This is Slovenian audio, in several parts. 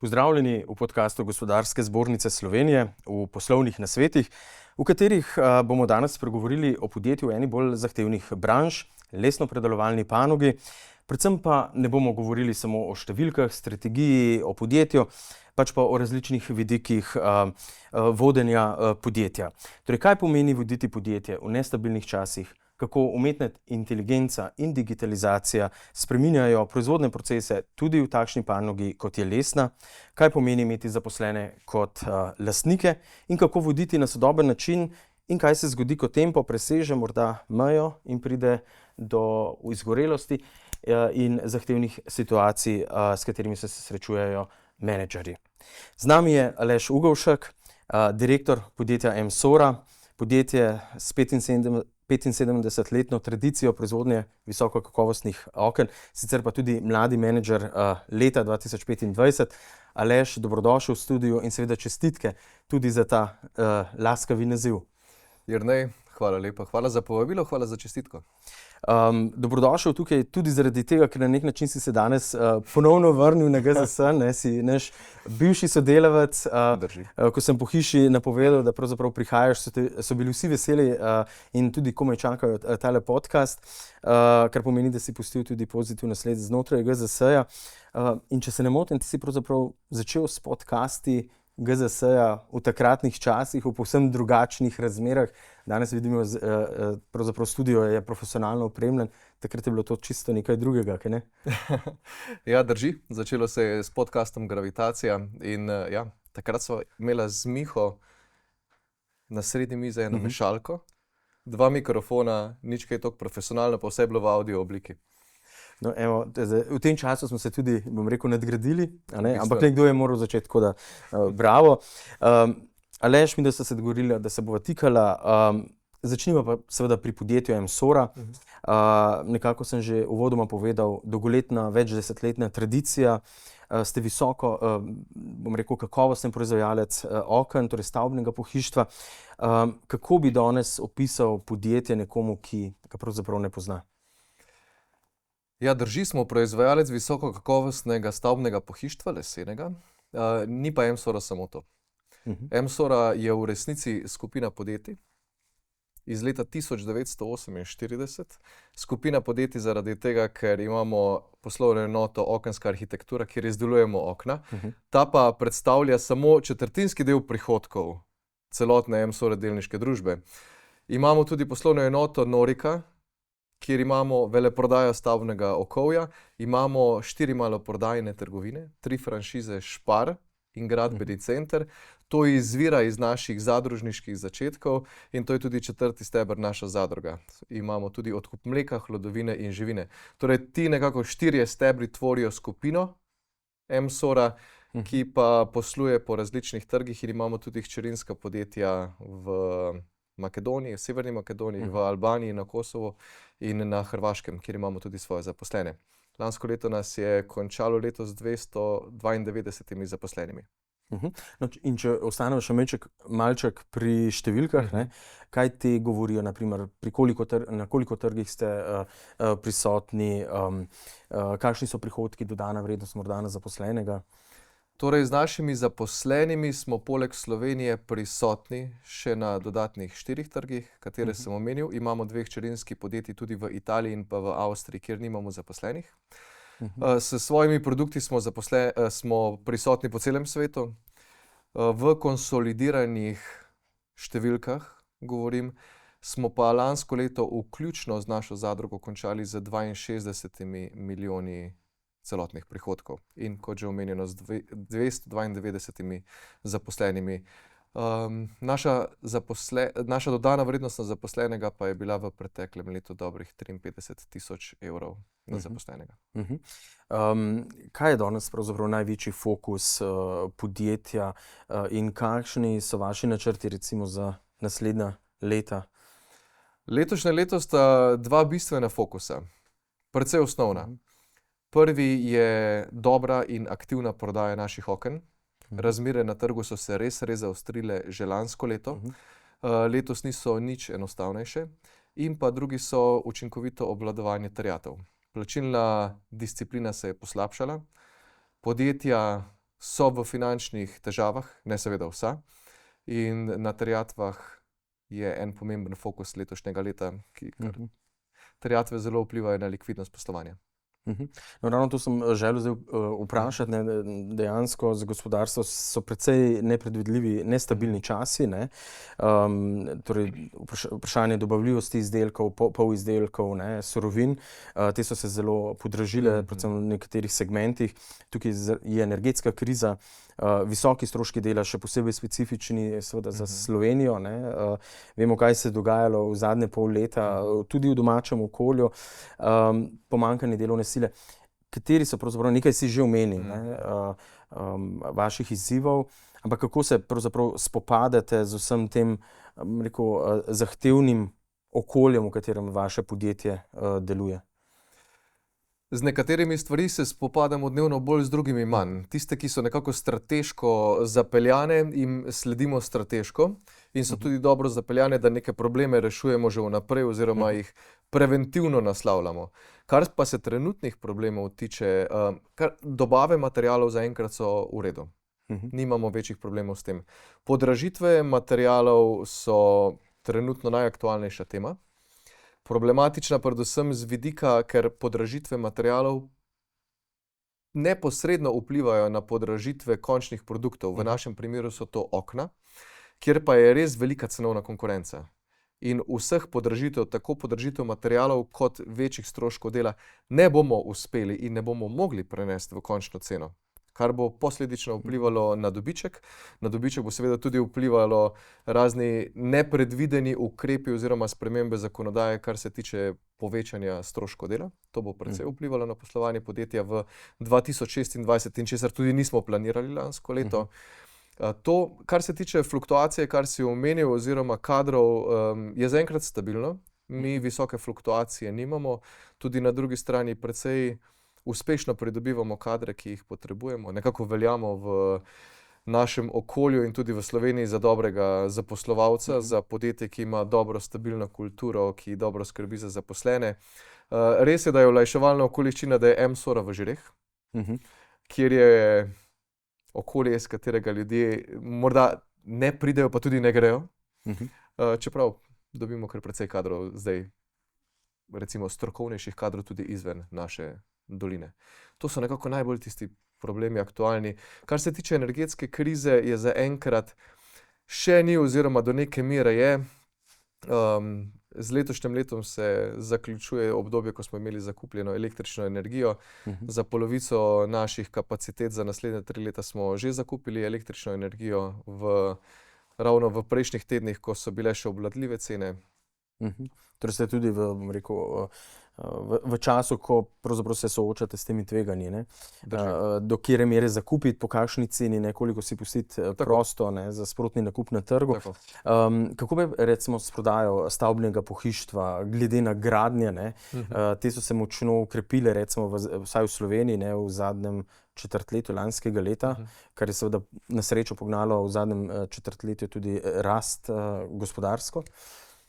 Pozdravljeni v podkastu Gospodarske zbornice Slovenije v poslovnih nasvetih, v katerih bomo danes spregovorili o podjetju v eni bolj zahtevnih branž, lesnopredelovalni panogi. Predvsem pa ne bomo govorili samo o številkah, strategiji, o podjetju, pač pa o različnih vidikih vodenja podjetja. Torej, kaj pomeni voditi podjetje v nestabilnih časih? Kako umetna inteligenca in digitalizacija spreminjajo proizvodne procese tudi v takšni panogi, kot je lesna, kaj pomeni imeti zaposlene kot lastnike in kako voditi na sodoben način in kaj se zgodi, ko tempo preseže morda mejo in pride do izgorelosti in zahtevnih situacij, s katerimi se srečujejo menedžerji. Z nami je Aleš Ugovšek, direktor podjetja Emsora, podjetje s 75-letno tradicijo proizvodnje visokokakovostnih oken, sicer pa tudi mladi menedžer leta 2025. Aleš, dobrodošel v studiu in seveda čestitke tudi za ta laskavi naziv. Jernej, hvala lepa. Hvala za povabilo, hvala za čestitko. Dobrodošel tukaj tudi zaradi tega, ker na nek način si se danes ponovno vrnil na GZS, si naš bivši sodelavec. Ko sem po hiši napovedal, da pravzaprav prihajaš, so bili vsi veseli in tudi komaj čakajo tale podcast, kar pomeni, da si pustil tudi pozitivno sled znotraj GZS-ja. In če se ne motim, ti si pravzaprav začel s podcasti GZS-ja v takratnih časih, v povsem drugačnih razmerah. Danes vidimo, pravzaprav studio je profesionalno opremljen, takrat je bilo to čisto nekaj drugega, kaj ne? Ja, drži. Začelo se je s podcastom Gravitacija in takrat sva imela z Miho na sredi mize eno mešalko, 2 mikrofona, nič kaj toliko profesionalno, pa vse je bilo v audio obliki. No, evo, v tem času smo se tudi, bom rekel, nadgradili, ampak nekdo je moral začeti, tako da bravo. Aleš, mi da sta se dogovorila, da se bova tikala. Začnimo pa seveda pri podjetju Emsora. Nekako sem že uvodoma povedal, dolgoletna, večdesetletna tradicija, ste visoko, bom rekel, kakovosten proizvajalec oken, torej stavbnega pohištva. Kako bi danes opisal podjetje nekomu, ki ga pravzaprav ne pozna? Ja, drži, smo proizvajalec visokokakovostnega stavbnega pohištva, lesenega, ni pa Emsora samo to. Emsora je v resnici skupina podjetij iz leta 1948. Skupina podjetij zaradi tega, ker imamo poslovno enoto Okenska arhitektura, kjer izdelujemo okna. Ta pa predstavlja samo četrtinski del prihodkov celotne Emsora delniške družbe. Imamo tudi poslovno enoto Norika, kjer imamo veleprodajo stavbnega okovja, imamo 4 maloprodajne trgovine, 3 franšize Spar in gradbeni center. To izvira iz naših zadružniških začetkov in to je tudi 4. steber naša zadruga. Imamo tudi odkup mleka, hlodovine in živine. Torej, ti nekako 4 stebri tvorijo skupino Emsora, ki pa posluje po različnih trgih in imamo tudi hčerinska podjetja v Makedoniji, v Severni Makedoniji, v Albaniji, na Kosovo in na Hrvaškem, kjer imamo tudi svoje zaposlene. Lansko leto nas je končalo leto z 292 zaposlenimi. No, in če ostanemo še malček pri številkah, kaj ti govorijo, naprimer, na koliko trgih ste prisotni, kakšni so prihodki, dodana vrednost morda na zaposlenega? Torej, z našimi zaposlenimi smo poleg Slovenije prisotni še na dodatnih 4 trgih, katere sem omenil. Imamo 2 hčerinski podjetji tudi v Italiji in pa v Avstriji, kjer nimamo zaposlenih. S svojimi produkti smo prisotni po celem svetu. V konsolidiranih številkah, govorim, smo pa lansko leto vključno z našo zadrugo končali z 62 milijoni celotnih prihodkov in kot že omenjeno z 292 zaposlenimi. Naša dodana vrednost na zaposlenega pa je bila v preteklem letu dobrih 53.000 evrov na zaposlenega. Kaj je danes pravzaprav največji fokus podjetja in kakšni so vaši načrti recimo za naslednja leta? Letošnje leto sta 2 bistvena fokusa, precej osnovna. Prvi je dobra in aktivna prodaja naših oken. Razmere na trgu so se res zaostrile že lansko leto. Letos niso nič enostavnejše. In pa drugi so učinkovito obvladovanje terjatev. Plačilna disciplina se je poslabšala. Podjetja so v finančnih težavah, ne seveda vsa, in na terjatvah je en pomemben fokus letošnjega leta, ker terjatve zelo vplivajo na likvidnost poslovanja. No, ravno to sem želel zdaj vprašati, ne, dejansko za gospodarstvo so precej nepredvidljivi, nestabilni časi, ne. Torej vprašanje dobavljivosti izdelkov, polizdelkov, ne, surovin, te so se zelo podražile, predvsem v nekaterih segmentih. Tukaj je energetska kriza, visoki stroški dela, še posebej specifični seveda za Slovenijo, ne. Vemo, kaj se je dogajalo v zadnje pol leta, tudi v domačem okolju, pomanjkanje delovne sile. Kateri so pravzaprav, nekaj si že omenil, vaših izzivov, ampak kako se pravzaprav spopadate z vsem tem, rekel, zahtevnim okoljem, v katerem vaše podjetje deluje? Z nekaterimi stvari se spopadamo dnevno bolj, z drugimi manj. Tiste, ki so nekako strateško zapeljane, jim sledimo strateško in so tudi dobro zapeljane, da neke probleme rešujemo že vnaprej oziroma jih preventivno naslavljamo. Kar pa se trenutnih problemov tiče, dobave materialov zaenkrat so v redu. Nimamo večjih problemov s tem. Podražitve materialov so trenutno najaktualnejša tema. Problematična predvsem z vidika, ker podražitve materialov neposredno vplivajo na podražitve končnih produktov. V našem primeru so to okna, kjer pa je res velika cenovna konkurenca. In vseh podražitev, tako podražitev materialov kot večjih stroškov dela, ne bomo uspeli in ne bomo mogli prenesti v končno ceno, kar bo posledično vplivalo na dobiček. Na dobiček bo seveda tudi vplivalo razni nepredvideni ukrepi oziroma spremembe zakonodaje, kar se tiče povečanja stroškov dela. To bo precej vplivalo na poslovanje podjetja v 2026 in česar tudi nismo planirali lansko leto. To, kar se tiče fluktuacije, kar si omenil, oziroma kadrov, je zaenkrat stabilno. Mi visoke fluktuacije nimamo, tudi na drugi strani precej uspešno pridobivamo kadre, ki jih potrebujemo. Nekako veljamo v našem okolju in tudi v Sloveniji za dobrega zaposlovalca, za podjetje, ki ima dobro, stabilno kulturo, ki dobro skrbi za zaposlene. Res je, da je olajševalna okoliščina, da je MSORA v Žireh, kjer je okolje, iz katerega ljudje morda ne pridejo, pa tudi ne grejo. Čeprav dobimo kar precej kadrov zdaj, recimo strokovnejših kadrov tudi izven naše doline. To so nekako najbolj tisti problemi aktualni. Kar se tiče energetske krize, je zaenkrat še ni oziroma do neke mere je. Z letošnjim letom se zaključuje obdobje, ko smo imeli zakupljeno električno energijo. Za polovico naših kapacitet za naslednje 3 leta smo že zakupili električno energijo ravno v prejšnjih tednih, ko so bile še obvladljive cene. Torej ste tudi v času, ko pravzaprav se soočate s temi tveganji, ne? Do katere mere zakupiti, po kakšni ceni, ne, koliko si pustiti prosto, ne, za sprotni nakup na trgu. Kako bi recimo s prodajo stavbnega pohištva, glede na gradnje, ne? Te so se močno ukrepile, recimo vsaj v Sloveniji, ne, v zadnjem četrtletju lanskega leta, kar je seveda na srečo pognalo v zadnjem četrtletju tudi rast gospodarsko.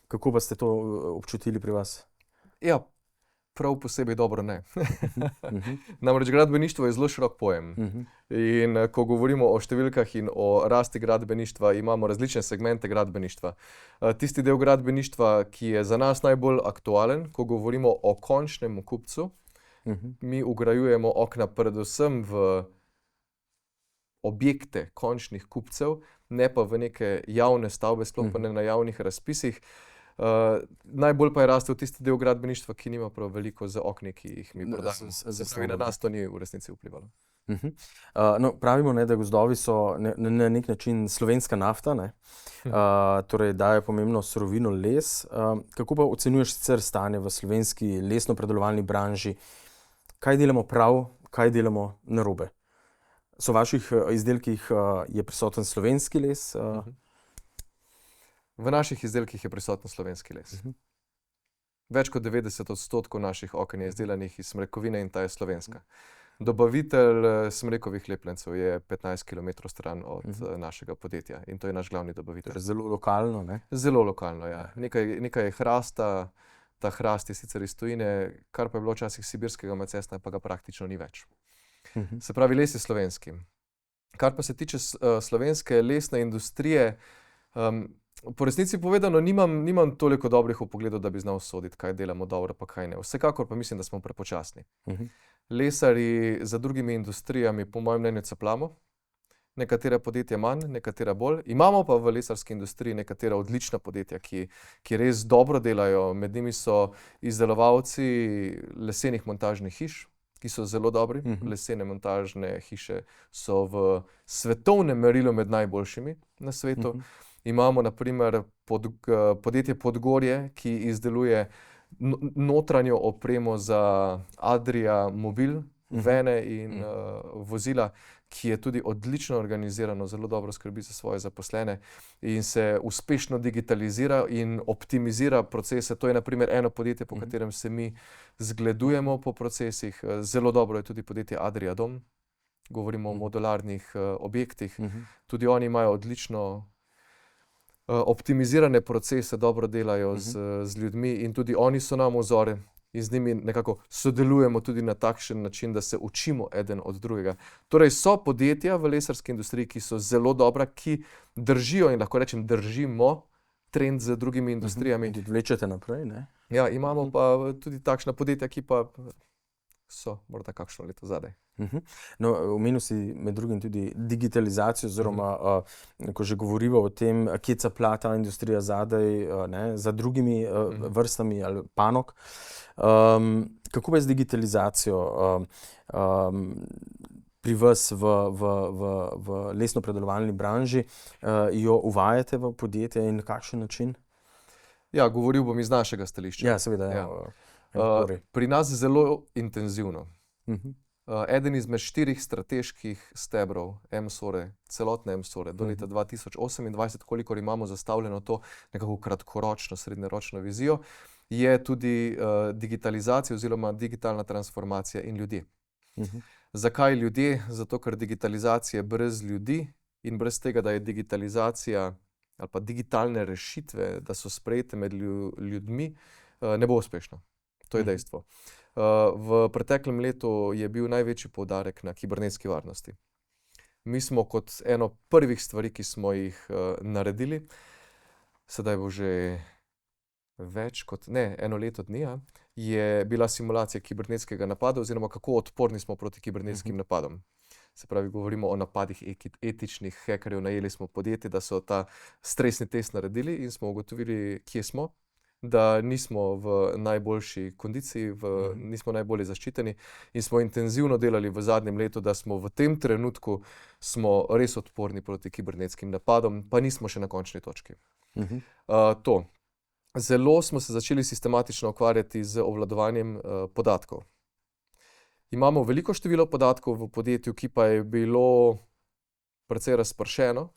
Kako pa ste to občutili pri vas? Ja, prav posebej dobro ne. Namreč gradbeništvo je zelo širok pojem. In ko govorimo o številkah in o rasti gradbeništva, imamo različne segmente gradbeništva. Tisti del gradbeništva, ki je za nas najbolj aktualen, ko govorimo o končnem kupcu, mi vgrajujemo okna predvsem v objekte končnih kupcev, ne pa v neke javne stavbe, sploh pa ne na javnih razpisih. Najbolj pa je rastel tisti del gradbeništva, ki nima prav veliko z okni, ki jih mi prodajamo. Na nas to ni v resnici vplivalo. No, pravimo, ne, da gozdovi so na nek način slovenska nafta, ne? Torej dajo pomembno surovino les. Kako pa ocenjuješ sicer stanje v slovenski lesnopredelovalni branži? Kaj delamo prav, kaj delamo narobe? So v vaših izdelkih je prisoten slovenski les? V naših izdelkih je prisoten slovenski les. Več kot 90% naših oken je izdelanih iz smrekovine in ta je slovenska. Dobavitelj smrekovih lepljencev je 15 km stran od našega podjetja in to je naš glavni dobavitelj. Zelo lokalno, ne? Zelo lokalno, ja. Nekaj je hrasta, ta hrast je sicer iz tujine, kar pa je bilo včasih sibirskega macesna, pa ga praktično ni več. Se pravi, les je slovenski. Kar pa se tiče slovenske lesne industrije, po resnici povedano, nimam toliko dobrih vpogledov, da bi znal soditi, kaj delamo dobro, pa kaj ne. Vsekakor pa mislim, da smo prepočasni. Lesarji za drugimi industrijami, po mojem mnenju, capljamo. Nekatera podjetja manj, nekatera bolj. Imamo pa v lesarski industriji nekatera odlična podjetja, ki res dobro delajo. Med njimi so izdelovalci lesenih montažnih hiš, ki so zelo dobri. Lesene montažne hiše so v svetovnem merilu med najboljšimi na svetu. Imamo na primer podjetje Podgorje, ki izdeluje notranjo opremo za Adria Mobil, vene in vozila, ki je tudi odlično organizirano, zelo dobro skrbi za svoje zaposlene in se uspešno digitalizira in optimizira procese. To je na primer eno podjetje, po katerem se mi zgledujemo po procesih. Zelo dobro je tudi podjetje Adria Dom. Govorimo o modularnih objektih. Tudi oni imajo odlično optimizirane procese, dobro delajo z ljudmi in tudi oni so nam vzor. In z njimi nekako sodelujemo tudi na takšen način, da se učimo eden od drugega. Torej so podjetja v lesarski industriji, ki so zelo dobra, ki držijo in lahko rečem držimo trend z drugimi industrijami. Tudi vlečete naprej, ne? Ja, imamo pa tudi takšna podjetja, ki pa so morda kakšno leto zadaj. No, omenil si med drugim tudi digitalizacijo, oziroma ko že govorimo o tem, kje caplja ta industrija zadaj, za drugimi vrstami ali panog. Kako pa je z digitalizacijo pri vas v lesno-predelovalni branži? Jo uvajate v podjetje in na kakšen način? Ja, govoril bom iz našega stališča. Ja, seveda. Ja. Pri nas zelo intenzivno. Eden izmed 4 strateških stebrov MSORE, celotne MSORE, do leta 2028, kolikor imamo zastavljeno to nekako kratkoročno, srednjeročno vizijo, je tudi digitalizacija oziroma digitalna transformacija in ljudje. Zakaj ljudje? Zato, ker digitalizacija brez ljudi in brez tega, da je digitalizacija ali pa digitalne rešitve, da so sprejete med ljudmi, ne bo uspešno. To je dejstvo. V preteklem letu je bil največji poudarek na kibernetski varnosti. Mi smo kot eno prvih stvari, ki smo jih naredili, sedaj bo že več kot eno leto dni, je bila simulacija kibernetskega napada oziroma kako odporni smo proti kibernetskim napadom. Se pravi, govorimo o napadih etičnih hekerjev. Najeli smo podjetje, da so ta stresni test naredili in smo ugotovili, kje smo, da nismo v najboljši kondiciji, nismo najbolje zaščiteni in smo intenzivno delali v zadnjem letu, da smo v tem trenutku res odporni proti kibernetskim napadom, pa nismo še na končni točki. To. Zelo smo se začeli sistematično ukvarjati z obvladovanjem podatkov. Imamo veliko število podatkov v podjetju, ki pa je bilo precej razpršeno,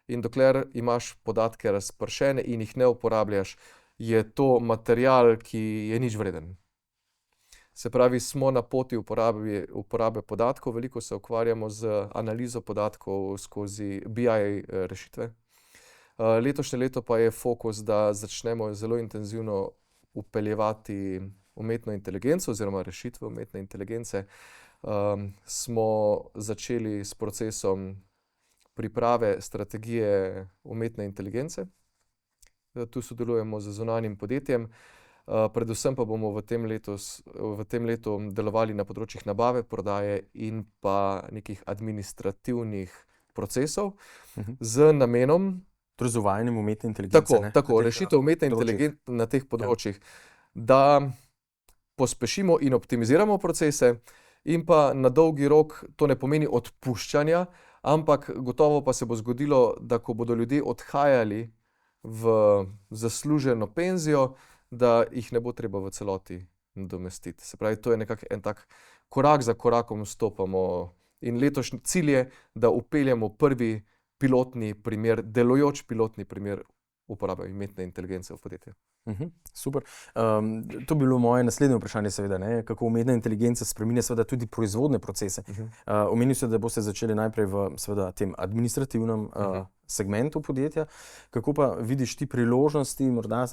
in dokler imaš podatke razpršene in jih ne uporabljaš, je to material, ki je nič vreden. Se pravi, smo na poti uporabe podatkov, veliko se ukvarjamo z analizo podatkov skozi BI rešitve. Letošnje leto pa je fokus, da začnemo zelo intenzivno vpeljevati umetno inteligenco oziroma rešitve umetne inteligence. Smo začeli s procesom priprave strategije umetne inteligence. Tu sodelujemo z zunanjim podjetjem. Predvsem pa bomo v tem letu delovali na področjih nabave, prodaje in pa nekih administrativnih procesov z namenom, torej z uvajanjem umetne inteligence. Tako, rešitev umetne inteligence na teh področjih, da pospešimo in optimiziramo procese in pa na dolgi rok to ne pomeni odpuščanja, ampak gotovo pa se bo zgodilo, da ko bodo ljudje odhajali v zasluženo penzijo, da jih ne bo treba v celoti nadomestiti. Se pravi, to je nekako en tak korak za korakom stopamo in letošnji cilj je, da vpeljemo prvi pilotni primer, delujoč pilotni primer uporabe umetne inteligence v podjetju. Super. To bi bilo moje naslednje vprašanje, seveda, kako umetna inteligenca spreminja seveda tudi proizvodne procese. Omenil se, da boste začeli najprej v seveda tem administrativnem segmentu podjetja. Kako pa vidiš ti priložnosti, morda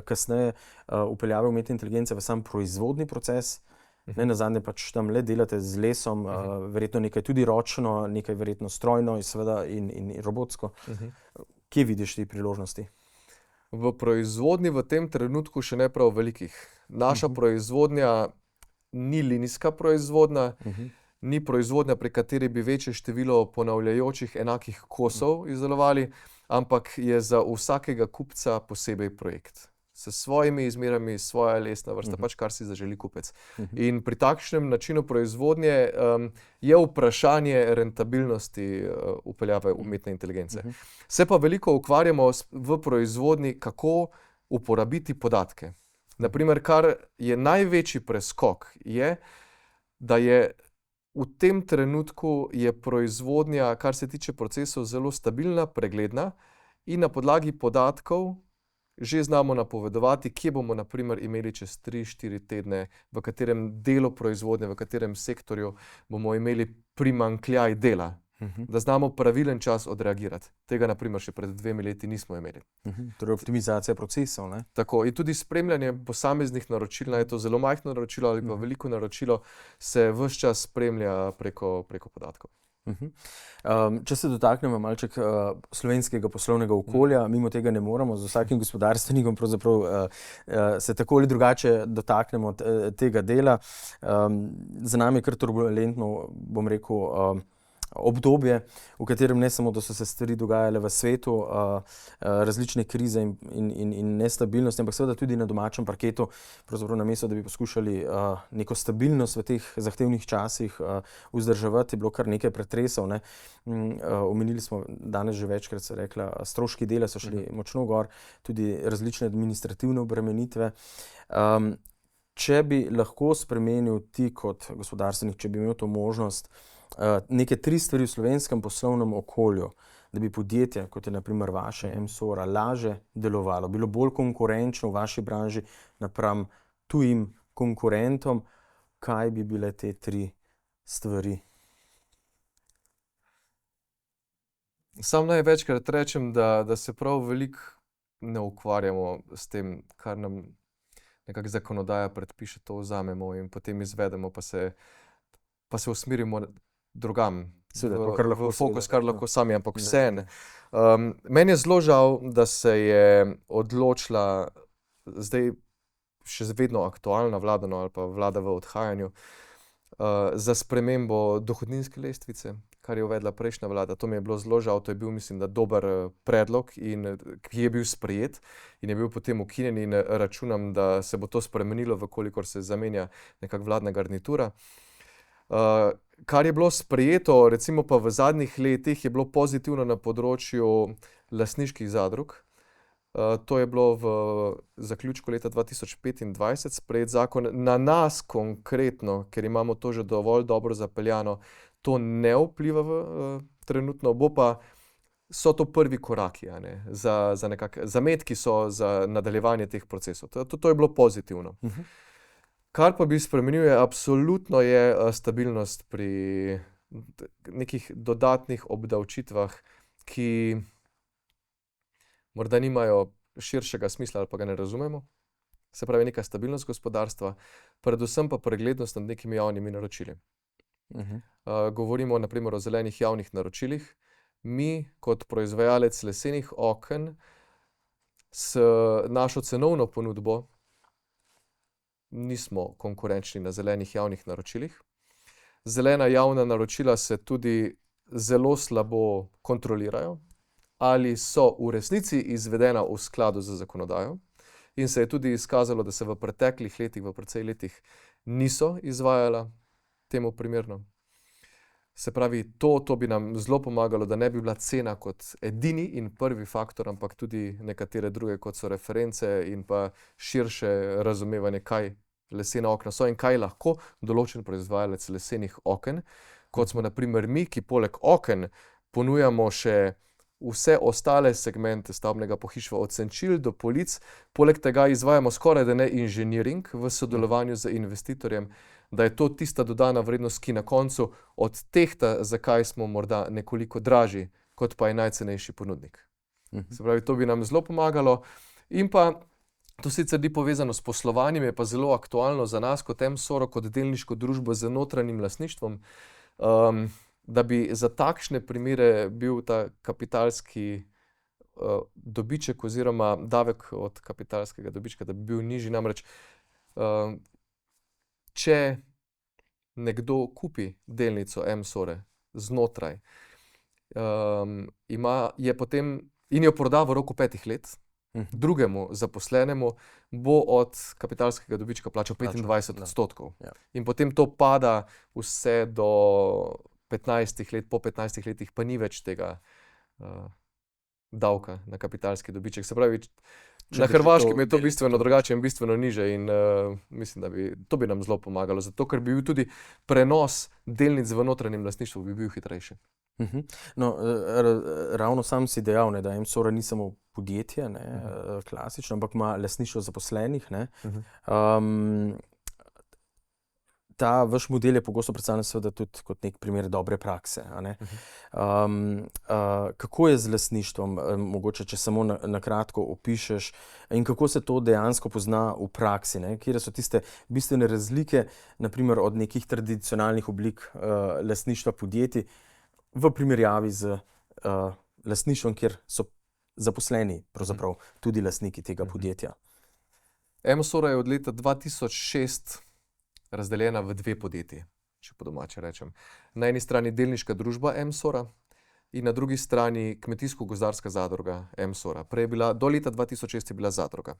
kasneje vpeljave umetne inteligence v sam proizvodni proces? Ne nazadnje pač tam le delate z lesom, verjetno nekaj tudi ročno, nekaj verjetno strojno in robotsko. Kje vidiš te priložnosti? V proizvodnji v tem trenutku še ne prav velikih. Naša proizvodnja ni linijska proizvodnja, ni proizvodnja, pri kateri bi večje število ponavljajočih enakih kosov izdelovali, ampak je za vsakega kupca posebej projekt. S svojimi izmerami, svoja lesna vrsta, pač kar si zaželi kupec. In pri takšnem načinu proizvodnje je vprašanje rentabilnosti vpeljave umetne inteligence. Se pa veliko ukvarjamo v proizvodnji, kako uporabiti podatke. Naprimer, kar je največji preskok, je, da je v tem trenutku je proizvodnja, kar se tiče procesov, zelo stabilna, pregledna in na podlagi podatkov že znamo napovedovati, kje bomo na primer imeli čez 3-4 tedne, v katerem delu proizvodnje, v katerem sektorju bomo imeli primanjkljaj dela, da znamo pravilen čas odreagirati. Tega na primer še pred 2 leti nismo imeli. Torej optimizacija procesov, ne? Tako, in tudi spremljanje posameznih naročil, naj je to zelo majhno naročilo ali pa veliko naročilo, se ves čas spremlja preko podatkov. Če se dotaknemo malček slovenskega poslovnega okolja, mimo tega ne moremo, z vsakim gospodarstvenikom pravzaprav se tako ali drugače dotaknemo tega dela. Za nami je kar turbulentno, bom rekel, obdobje, v katerem ne samo, da so se stvari dogajale v svetu, različne krize in nestabilnosti, ampak seveda tudi na domačem parketu, pravzaprav namesto, da bi poskušali neko stabilnost v teh zahtevnih časih vzdrževati, je bilo kar nekaj pretresov, ne. Omenili smo danes že večkrat, se rekla, stroški dela so šli močno gor, tudi različne administrativne obremenitve. Če bi lahko spremenil ti kot gospodarstvenik, če bi imel to možnost, neke 3 stvari v slovenskem poslovnem okolju, da bi podjetje, kot je na primer vaše, MSORA, lažje delovalo, bilo bolj konkurenčno v vaši branži napram tujim konkurentom, kaj bi bile te 3 stvari? Sam največkrat rečem, da se prav veliko ne ukvarjamo s tem, kar nam nekako zakonodaja predpiše, to vzamemo in potem izvedemo, pa se usmerimo drugam, v fokus, kar lahko sami, ampak vseeno. Meni je zelo žal, da se je odločila zdaj še vedno aktualna vlada, ali pa vlada v odhajanju, za spremembo dohodninske lestvice, kar je uvedla prejšnja vlada. To mi je bilo zelo žal, to je bil, mislim, da dober predlog, ki je bil sprejet in je bil potem ukinjen in računam, da se bo to spremenilo, vkolikor se zamenja nekako vladna garnitura. Kar je bilo sprejeto, recimo pa v zadnjih letih, je bilo pozitivno na področju lastniških zadrug. To je bilo v zaključku leta 2025 sprejet zakon. Na nas konkretno, ker imamo to že dovolj dobro zapeljano, to ne vpliva trenutno, so to prvi koraki, za nekako zametki so za nadaljevanje teh procesov. To je bilo pozitivno. Kar pa bi spremenil absolutno je stabilnost pri nekih dodatnih obdavčitvah, ki morda nimajo širšega smisla ali pa ga ne razumemo. Se pravi, neka stabilnost gospodarstva, predvsem pa preglednost nad nekimi javnimi naročili. Govorimo na primer o zelenih javnih naročilih. Mi kot proizvajalec lesenih oken s našo cenovno ponudbo nismo konkurenčni na zelenih javnih naročilih. Zelena javna naročila se tudi zelo slabo kontrolirajo, ali so v resnici izvedena v skladu z zakonodajo. In se je tudi izkazalo, da se v preteklih letih, v precej letih, niso izvajala temu primerno. Se pravi, to bi nam zelo pomagalo, da ne bi bila cena kot edini in prvi faktor, ampak tudi nekatere druge, kot so reference in pa širše razumevanje, kaj lesena okna so in kaj lahko določen proizvajalec lesenih oken, kot smo na primer mi, ki poleg oken ponujamo še vse ostale segmente stavbnega pohištva, od senčil do polic. Poleg tega izvajamo skoraj da ne inženiring v sodelovanju z investitorjem, da je to tista dodana vrednost, ki na koncu odtehta, zakaj smo morda nekoliko dražji, kot pa je najcenejši ponudnik. Se pravi, to bi nam zelo pomagalo. In pa To sicer ni povezano s poslovanjem, je pa zelo aktualno za nas kot M-SORO, kot delniško družbo z notranjim lastništvom, da bi za takšne primere bil ta kapitalski dobiček oziroma davek od kapitalskega dobička, da bi bil nižji. Namreč, če nekdo kupi delnico M-SORE znotraj, je potem in jo proda v roku 5 let, drugemu zaposlenemu bo od kapitalskega dobička plačal 25%. Ja. In potem to pada vse do 15 let, po 15 letih pa ni več tega davka na kapitalski dobiček. Se pravi, na Hrvaškem je to bistveno drugače in bistveno niže in mislim, da to bi nam zelo pomagalo, zato ker bi bil tudi prenos delnic v notranjem lastništvu bi bil hitrejši. No, ravno sam si dejal, ne, da M-SORO ni samo podjetje, ne, klasično, ampak ima lastništvo zaposlenih. Ne. Ta vaš model je pogosto predstavljen seveda tudi kot nek primer dobre prakse. A ne. Kako je z lastništvom, mogoče če samo na kratko opišeš, in kako se to dejansko pozna v praksi? Ne? Kje so tiste bistvene razlike, naprimer od nekih tradicionalnih oblik lastništva podjetij v primerjavi z lastništvom, kjer so zaposleni pravzaprav tudi lastniki tega podjetja? M-SORO je od leta 2006 razdeljena v 2 podjetji, če po domače rečem. Na eni strani delniška družba M-SORO in na drugi strani kmetijsko-gozdarska zadruga M-SORO. Prej je bila, do leta 2006 je bila zadruga.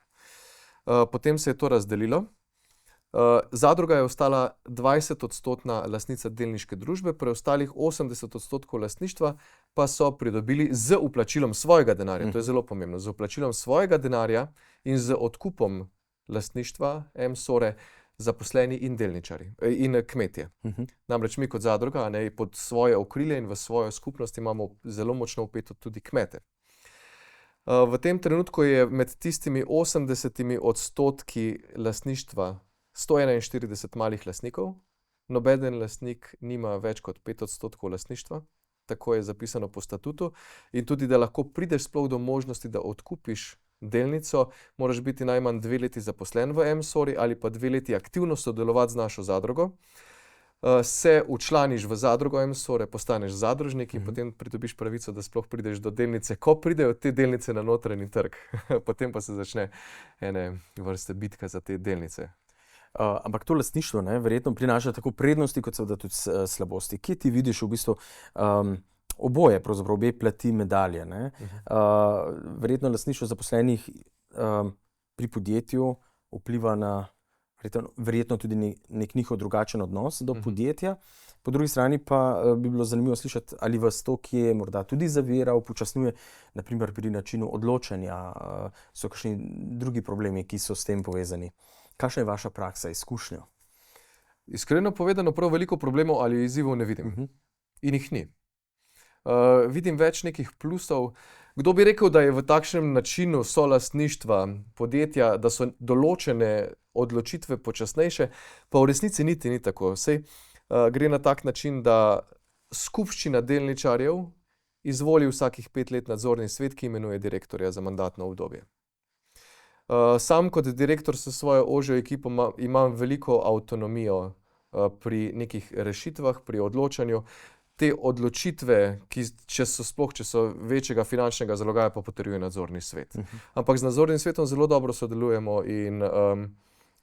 Potem se je to razdelilo. Zadruga je ostala 20% lastnica delniške družbe, preostalih 80% lastništva pa so pridobili z vplačilom svojega denarja. To je zelo pomembno. Z vplačilom svojega denarja in z odkupom lastništva M-SORE zaposleni in delničarji in kmetje. Namreč mi kot zadruga, ne, pod svoje okrilje in v svojo skupnost imamo zelo močno vpeto tudi kmete. V tem trenutku je med tistimi 80% lastništva 141 malih lastnikov. Nobeden lastnik nima več kot 5% lastništva, tako je zapisano po statutu. In tudi, da lahko prideš sploh do možnosti, da odkupiš delnico, moraš biti najmanj 2 leti zaposlen v M-SORI ali pa 2 leti aktivno sodelovati z našo zadrugo. Se včlaniš v zadrugo M-SORE, postaneš zadružnik in potem pridobiš pravico, da sploh prideš do delnice, ko pridejo te delnice na notranji trg. Potem pa se začne ene vrste bitka za te delnice. Ampak to lastništvo, ne, verjetno prinaša tako prednosti, kot seveda tudi slabosti. Kje ti vidiš v bistvu oboje, pravzaprav obe plati medalje? Ne? Verjetno lastništvo zaposlenih pri podjetju vpliva na verjetno tudi nek njihov drugačen odnos do podjetja. Po drugi strani pa bi bilo zanimivo slišati, ali vas to, ki je morda tudi zavira, upočasnjuje, naprimer pri načinu odločanja, so kakšni drugi problemi, ki so s tem povezani. Kakšna je vaša praksa, izkušnja? Iskreno povedano, prav veliko problemov ali izzivov ne vidim. In jih ni. Vidim več nekih plusov. Kdo bi rekel, da je v takšnem načinu solastništva podjetja, da so določene odločitve počasnejše, pa v resnici niti ni tako. Sej gre na tak način, da skupščina delničarjev izvoli vsakih 5 let nadzorni svet, ki imenuje direktorja za mandatno obdobje. Sam kot direktor s svojo ožjo ekipo imam veliko avtonomijo pri nekih rešitvah, pri odločanju. Te odločitve, ki če so večjega finančnega zalogaja, pa potrjuje nadzorni svet. Ampak z nadzornim svetom zelo dobro sodelujemo in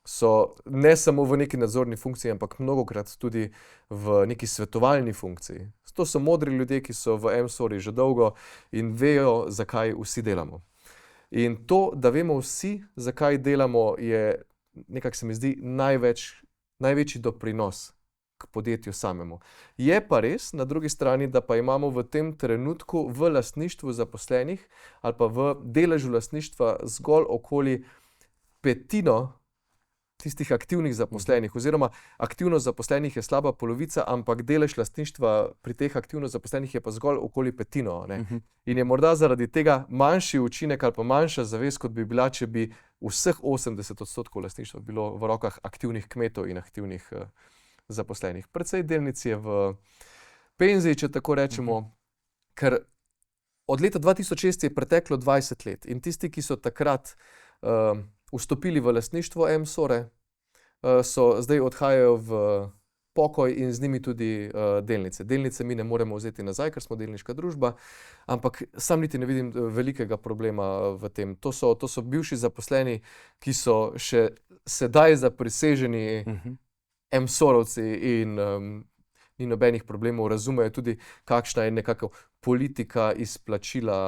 so ne samo v neki nadzorni funkciji, ampak mnogokrat tudi v neki svetovalni funkciji. To so modri ljudje, ki so v M-SORI že dolgo in vejo, zakaj vsi delamo. In to, da vemo vsi, zakaj delamo, je nekako se mi zdi največji doprinos k podjetju samemu. Je pa res, na drugi strani, da pa imamo v tem trenutku v lastništvu zaposlenih ali pa v deležu lastništva zgolj okoli 1/5 tistih aktivnih zaposlenih, oziroma aktivno zaposlenih je slaba polovica, ampak delež lastništva pri teh aktivno zaposlenih je pa zgolj okoli 1/5. Ne? In je morda zaradi tega manjši učinek ali pa manjša zavest, kot bi bila, če bi vseh 80% lastništva bilo v rokah aktivnih kmetov in aktivnih zaposlenih. Predvsej delnic je v penziji, če tako rečemo, ker od leta 2006 je preteklo 20 let in tisti, ki so takrat vstopili v lastništvo M-Sore, zdaj odhajajo v pokoj in z njimi tudi delnice. Delnice mi ne moremo vzeti nazaj, ker smo delniška družba, ampak sam niti ne vidim velikega problema v tem. To so bivši zaposleni, ki so še sedaj zapriseženi M-Sorovci in ni nobenih problemov, razumejo tudi, kakšna je nekako politika izplačila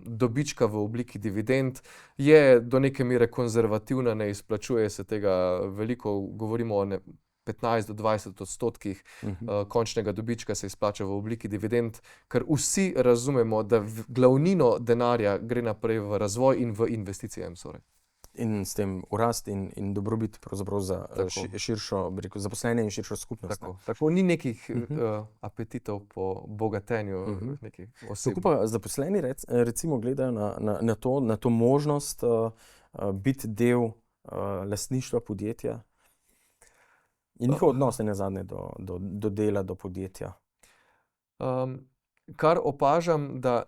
dobička v obliki dividend. Je do neke mere konzervativna, ne izplačuje se tega veliko, govorimo o 15 do 20% končnega dobička se izplača v obliki dividend, ker vsi razumemo, da glavnino denarja gre naprej v razvoj in v investicije M-Sore. In s tem urast in dobrobit pravzaprav za širšo, bi rekel, zaposlene in širšo skupnost. Tako ni nekih apetitov po bogatenju nekih oseb. Kako pa zaposleni recimo gledajo na to možnost biti del lastništva podjetja in njihov odnos nazadnje do dela, do podjetja? Kar opažam, da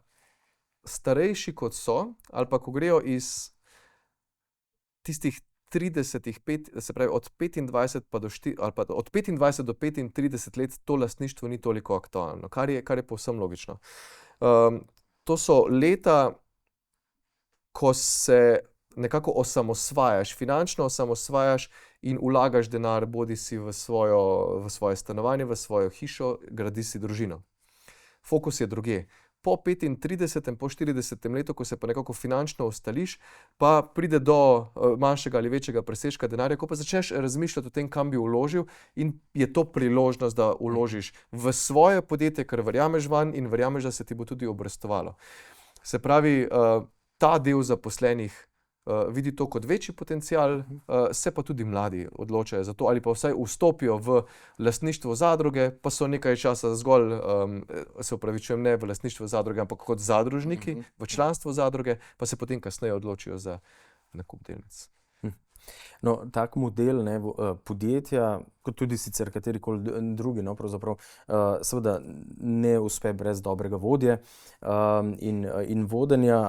starejši kot so, ali pa ko grejo iz tistih 30, se pravi od 25 pa do 4, ali pa od 25 do 35 let, to lastništvo ni toliko aktualno, kar je povsem logično. To so leta, ko se nekako osamosvajaš, finančno osamosvajaš in vlagaš denar, bodisi v svoje stanovanje, v svojo hišo, gradiš si družino. Fokus je drugje. Po 35, po 40 letu, ko se pa nekako finančno ustališ, pa pride do manjšega ali večjega presežka denarja, ko pa začneš razmišljati o tem, kam bi vložil, in je to priložnost, da vložiš v svoje podjetje, ker verjameš vanj in verjameš, da se ti bo tudi obrestovalo. Se pravi, ta del zaposlenih vidi to kot večji potencial, se pa tudi mladi odločajo za to, ali pa vsaj vstopijo v lastništvo zadruge, pa so nekaj časa zgolj, se opravičujem, ne v lastništvo zadruge, ampak kot zadružniki v članstvo zadruge, pa se potem kasneje odločijo za nakup delnic. No, tak model podjetja, kot tudi sicer katerikoli drugi, pravzaprav seveda ne uspe brez dobrega vodje in vodenja.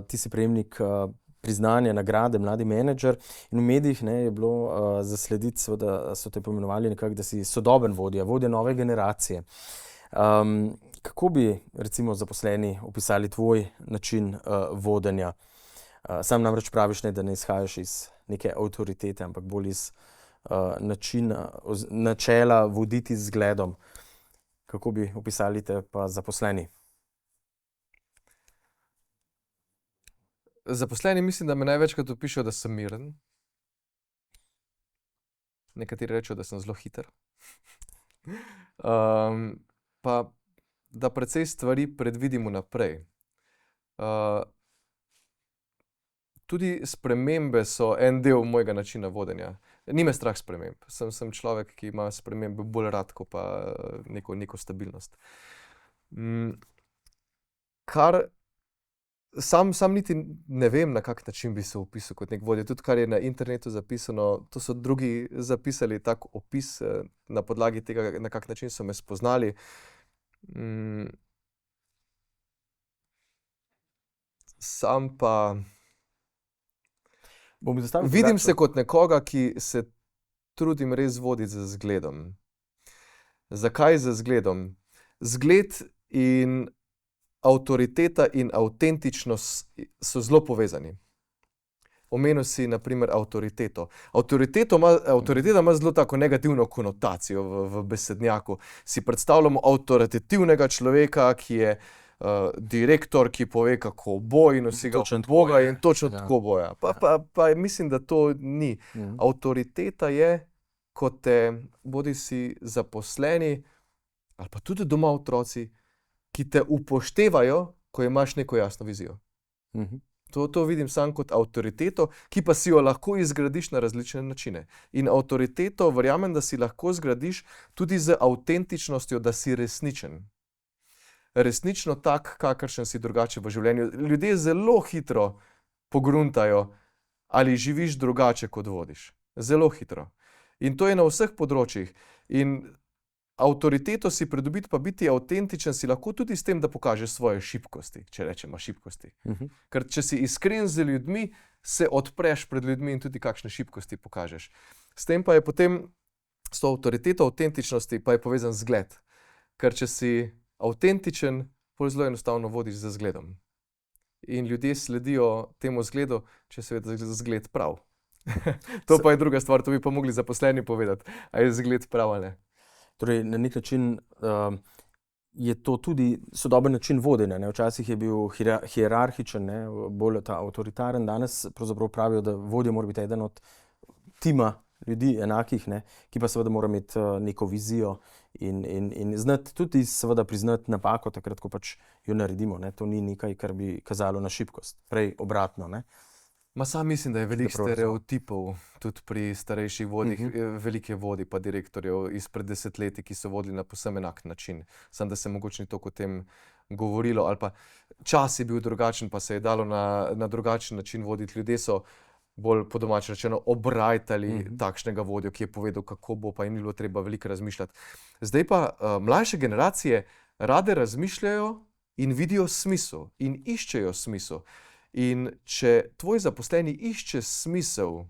Ti si prejemnik priznanja, nagrade mladi menedžer, in v medijih je bilo zaslediti, seveda so te poimenovali nekako, da si sodoben vodja nove generacije. Kako bi recimo zaposleni opisali tvoj način vodenja? Sam namreč praviš, da ne izhajaš iz neke avtoritete, ampak bolj iz načela voditi z zgledom. Kako bi opisali te pa zaposleni? Zaposleni mislim, da me največkrat opišejo, da sem miren. Nekateri rečejo, da sem zelo hiter. Pa da precej stvari predvidim vnaprej. Tudi spremembe so en del mojega načina vodenja. Ni me strah sprememb. Sem človek, ki ima spremembe bolj rad, kot pa neko stabilnost. Sam niti ne vem, na kak način bi se opisal kot nek vodja. Tudi kar je na internetu zapisano, to so drugi zapisali tak opis na podlagi tega, na kak način so me spoznali. Sam pa vidim se kot nekoga, ki se trudim res voditi z zgledom. Zakaj z zgledom? Zgled in avtoriteta in avtentičnost so zelo povezani. Omenil si na primer avtoriteto. Avtoriteta ima zelo tako negativno konotacijo v besednjaku. Si predstavljamo avtoritativnega človeka, ki je direktor, ki pove, kako bo, in vsi ga od Boga in točno tako boja. Pa mislim, da to ni. Avtoriteta je, ko te bodisi zaposleni ali pa tudi doma otroci, ki te upoštevajo, ko imaš neko jasno vizijo. To vidim sam kot avtoriteto, ki pa si jo lahko izgradiš na različne načine. In avtoriteto verjamem, da si lahko zgradiš tudi z avtentičnostjo, da si resničen. Resnično tak, kakršen si drugače v življenju. Ljudje zelo hitro pogruntajo, ali živiš drugače, kot vodiš. Zelo hitro. In to je na vseh področjih. In avtoriteto si pridobiti, pa biti avtentičen, si lahko tudi s tem, da pokažeš svoje šibkosti, če rečemo šibkosti. Ker če si iskren z ljudmi, se odpreš pred ljudmi in tudi kakšne šibkosti pokažeš. S tem pa je potem, s to avtoriteto avtentičnosti, pa je povezan zgled. Ker če si avtentičen, bolj zelo enostavno vodiš za zgledom. In ljudje sledijo temu zgledu, če seveda zgled prav. To pa je druga stvar, to bi pa mogli zaposleni povedati, a je zgled prav ali ne. Torej, na nek način je to tudi sodoben način vodenja. Ne? Včasih je bil hierarhičen, ne? Bolj ta avtoritaren. Danes pravzaprav pravijo, da vodja mora biti eden od tima ljudi enakih, ne? Ki pa seveda mora imeti neko vizijo in znati tudi seveda priznati napako, takrat, ko pač jo naredimo. Ne? To ni nekaj, kar bi kazalo na šibkost. Prej obratno, ne? Sam mislim, da je veliko stereotipov tudi pri starejših vodih, velike vodi pa direktorjev izpred desetletij, ki so vodili na povsem enak način. Samo da se mogoče ni toliko o tem govorilo, ali pa čas je bil drugačen, pa se je dalo na drugačen način voditi. Ljudje so bolj po domače rečeno obrajtali takšnega vodjo, ki je povedal, kako bo, pa jim ni bilo treba veliko razmišljati. Zdaj pa mlajše generacije rade razmišljajo in vidijo smisel in iščejo smisel. In če tvoj zaposleni išče smisel,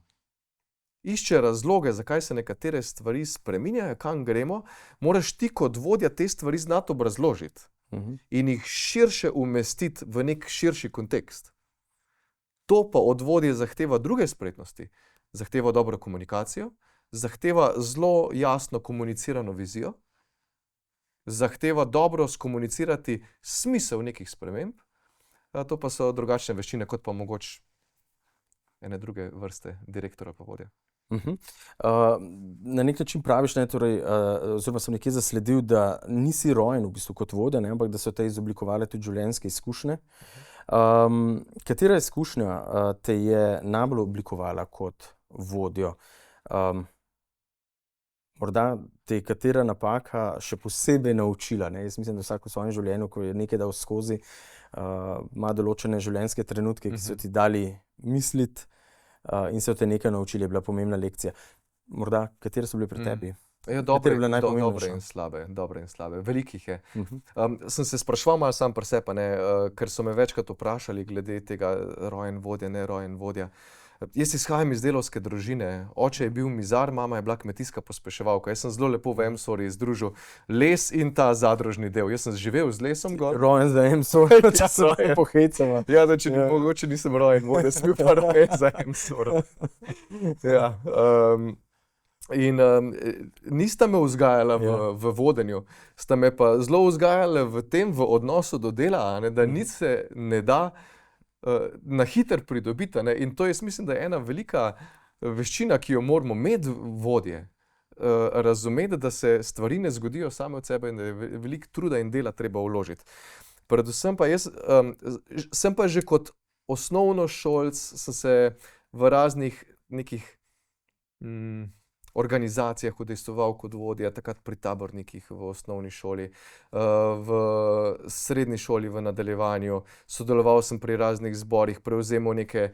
išče razloge, zakaj se nekatere stvari spreminjajo, kam gremo, moraš ti kot vodja te stvari znati obrazložiti in jih širše umestiti v nek širši kontekst. To pa od vodje zahteva druge spretnosti. Zahteva dobro komunikacijo, zahteva zelo jasno komunicirano vizijo, zahteva dobro skomunicirati smisel nekih sprememb. To pa so drugačne veščine, kot pa mogoče ene druge vrste direktora pa vodja. Na nek način praviš, ne, torej, oziroma sem nekje zasledil, da nisi rojen v bistvu kot vodja, ne, ampak da so te izoblikovale tudi življenjske izkušnje. Katera izkušnja te je najbolj oblikovala kot vodjo? Morda te je katera napaka še posebej naučila, ne? Jaz mislim, da vsak v svojem življenju, ko je nekaj dal skozi, ima določene življenjske trenutke, ki so ti dali misliti in so te nekaj naučili, je bila pomembna lekcija. Morda, katere so bile pri tebi? Dobre in slabe. Velikih je. Sem se spraševal malo sam pri sebi, ker so me večkrat vprašali glede tega rojen vodja, ne rojen vodja. Jaz izhajam iz delavske družine. Oče je bil mizar, mama je bila kmetijska pospeševalka. Jaz sem zelo lepo v Emsori združil les in ta zadružni del. Jaz sem živel z lesom gor. Rojen za Emsor, če se pohecamo. Ja, da če mogoče nisem rojen vodja, sem bil pa rojen za Emsor. Ja. In nista me vzgajala v vodenju, sta me pa zelo vzgajala v tem, v odnosu do dela, da nič se ne da na hiter pridobiti. In to jaz mislim, da je ena velika veščina, ki jo moramo imeti vodje. Razumeti, da se stvari ne zgodijo same od sebe in da je veliko truda in dela treba vložiti. Predvsem pa jaz sem pa že kot osnovnošolc sem se v raznih nekih organizacijah udejstvoval kot vodja, takrat pri tabornikih v osnovni šoli, v srednji šoli v nadaljevanju. Sodeloval sem pri raznih zborih, prevzemal neke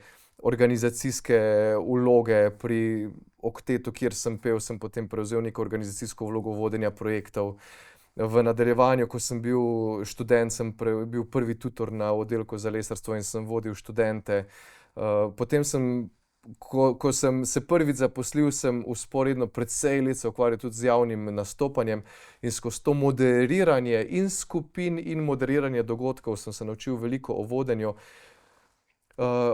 organizacijske vloge pri oktetu, kjer sem pel, sem potem prevzel neko organizacijsko vlogo vodenja projektov. V nadaljevanju, ko sem bil študent, sem bil prvi tutor na oddelku za lesarstvo in sem vodil študente. Potem sem Ko sem se prvič zaposlil, sem vzporedno precej let se ukvarjal tudi z javnim nastopanjem in skozi to moderiranje in skupin in moderiranje dogodkov sem se naučil veliko o vodenju.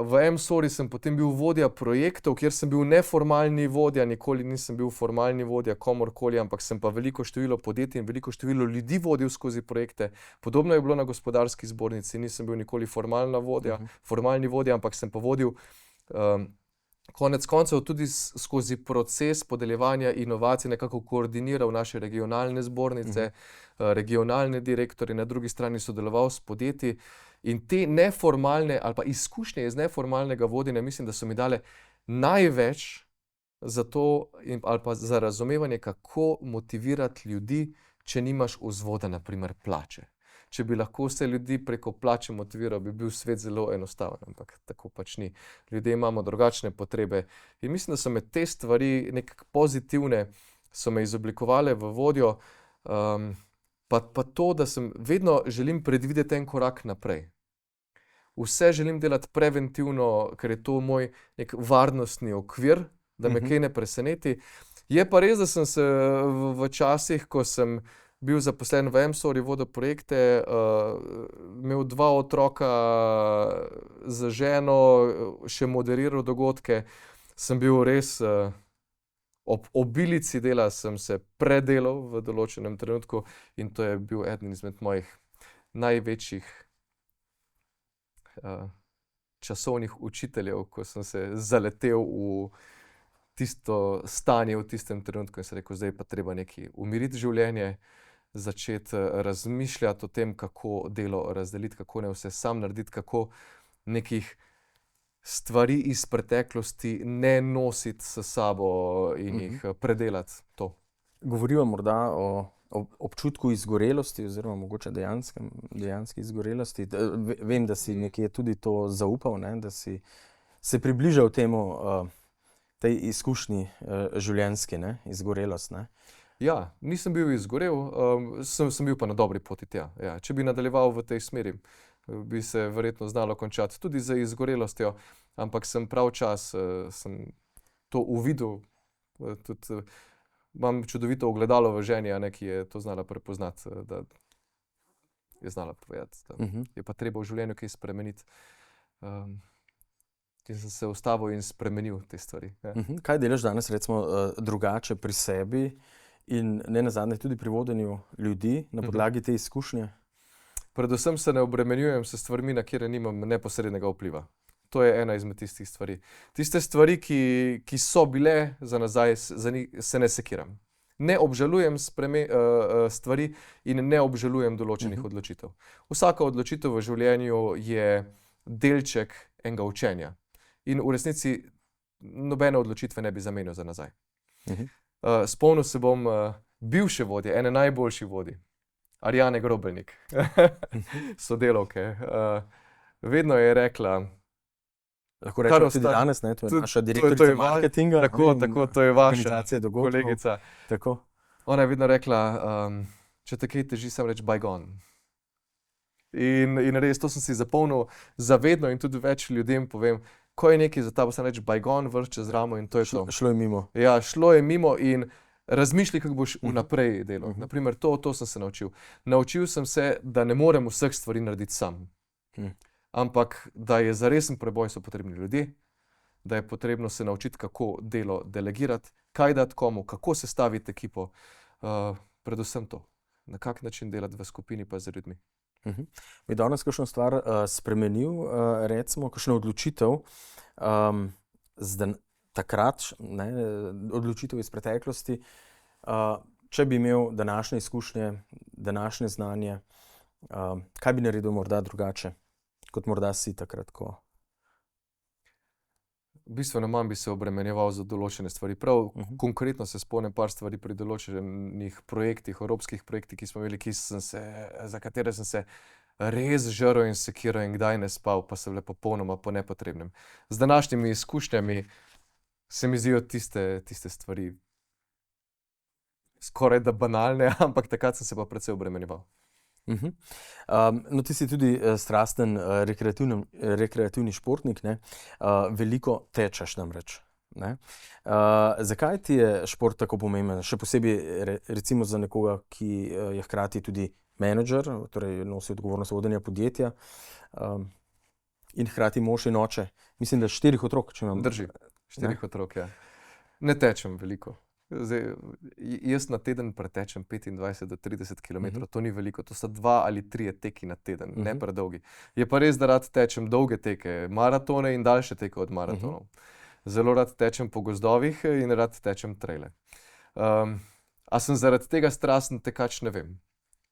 V Emsori sem potem bil vodja projektov, kjer sem bil neformalni vodja, nikoli nisem bil formalni vodja komorkoli, ampak sem pa veliko število podjetij in veliko število ljudi vodil skozi projekte. Podobno je bilo na gospodarski zbornici, nisem bil nikoli formalni vodja, ampak sem pa vodil konec koncev tudi skozi proces podeljevanja inovacij nekako koordiniral naše regionalne zbornice, regionalne direktorje, na drugi strani sodeloval s podjetji in te neformalne ali pa izkušnje iz neformalnega vodenja mislim, da so mi dale največ za to ali pa za razumevanje, kako motivirati ljudi, če nimaš vzvoda, na primer plače. Če bi lahko vse ljudi preko plače motiviral, bi bil svet zelo enostaven, ampak tako pač ni. Ljudje imamo drugačne potrebe in mislim, da so me te stvari nekako pozitivne, so me izoblikovale v vodjo, pa to, da sem vedno želim predvideti en korak naprej. vse želim delati preventivno, ker je to moj nek varnostni okvir, da me kaj ne preseneti. Je pa res, da sem se v časih, ko sem bil zaposlen v MSOR-ju, vodil projekte, imel 2 otroka z ženo, še moderiral dogodke, sem bil res ob obilici dela, sem se predelal v določenem trenutku in to je bil eden izmed mojih največjih časovnih učiteljev, ko sem se zaletel v tisto stanje v tistem trenutku in sem rekel, zdaj pa treba nekaj umiriti življenje, začeti razmišljati o tem, kako delo razdeliti, kako ne vse sam narediti, kako nekih stvari iz preteklosti ne nositi s sabo in jih predelati. To. Govoriva morda o občutku izgorelosti oziroma mogoče dejanski izgorelosti. Vem, da si nekje tudi to zaupal, ne? Da si se približal tej izkušnji življenjski, ne? Izgorelost. Ne? Ja, nisem bil izgorel, sem bil pa na dobri poti tja. Ja, če bi nadaljeval v tej smeri, bi se verjetno znalo končati tudi z izgorelostjo, ampak sem prav čas sem to uvidel, tudi imam čudovito ogledalo v ženi, ki je to znala prepoznati, da je znala povedati, da je pa treba v življenju kaj spremeniti. In sem se ustavil in spremenil te stvari. Ja. Kaj delaš danes recimo drugače pri sebi in ne nazadnje tudi pri vodenju ljudi na podlagi te izkušnje? Predvsem se ne obremenjujem s stvarmi, na kjer nimam neposrednega vpliva. To je ena izmed tistih stvari. Tiste stvari, ki so bile za nazaj, za njih se ne sekiram. Ne obžalujem stvari in ne obžalujem določenih odločitev. Vsaka odločitev v življenju je delček enega učenja. In v resnici nobene odločitve ne bi zamenjal za nazaj. Spomnil se bom bivše vodje, ene najboljših vodij, Arjane Grobelnik, sodelavke. Vedno je rekla, lahko rečemo tudi danes, ne? To je naša direktorica marketinga. Tako, to je vaša kolegica. Tako. Ona je vedno rekla, če te kaj teži, sem reč bygone. In res, to sem si zapomnil zavedno in tudi več ljudem povem, ko je nekaj za tabo, sem reč bygone, vrš čez ramo in to je to. Šlo je mimo. Ja, šlo je mimo in razmišljaj, kako boš vnaprej delal. Naprimer, to sem se naučil. Naučil sem se, da ne morem vseh stvari narediti sam. Ampak, da je za resen preboj so potrebni ljudje, da je potrebno se naučiti, kako delo delegirati, kaj dati komu, kako sestaviti ekipo. Predvsem to, na kak način delati v skupini pa z ljudmi. Bi danes kakšno stvar spremenil, recimo, kakšno odločitev takrat, ne, odločitev iz preteklosti, če bi imel današnje izkušnje, današnje znanje, kaj bi naredil morda drugače, kot morda si takrat, ko? Bistveno manj bi se obremenjeval za določene stvari. Prav konkretno se spomnim par stvari pri določenih projektih, evropskih projektih, ki smo imeli, za katere sem se res žrl in sekiral in kdaj ne spal, pa so bile popolnoma po nepotrebnem. Z današnjimi izkušnjami se mi zdijo tiste stvari skoraj da banalne, ampak takrat sem se pa precej obremenjeval. No, ti si tudi strasten rekreativni športnik, ne? Veliko tečeš namreč. Ne? Zakaj ti je šport tako pomemben? Še posebej recimo za nekoga, ki je hkrati tudi menedžer, torej nosi odgovornost vodenja podjetja in hkrati mož in oče. Mislim, da 4 otrok, če imam. Drži, 4 otrok, ja. Ne tečem veliko. Zdaj, jaz na teden pretečem 25 do 30 km, to ni veliko, to so 2 ali 3 teki na teden, ne predolgi. Je pa res, da rad tečem dolge teke, maratone in daljše teke od maratonov. Zelo rad tečem po gozdovih in rad tečem traile. A sem zaradi tega strasten tekač, ne vem.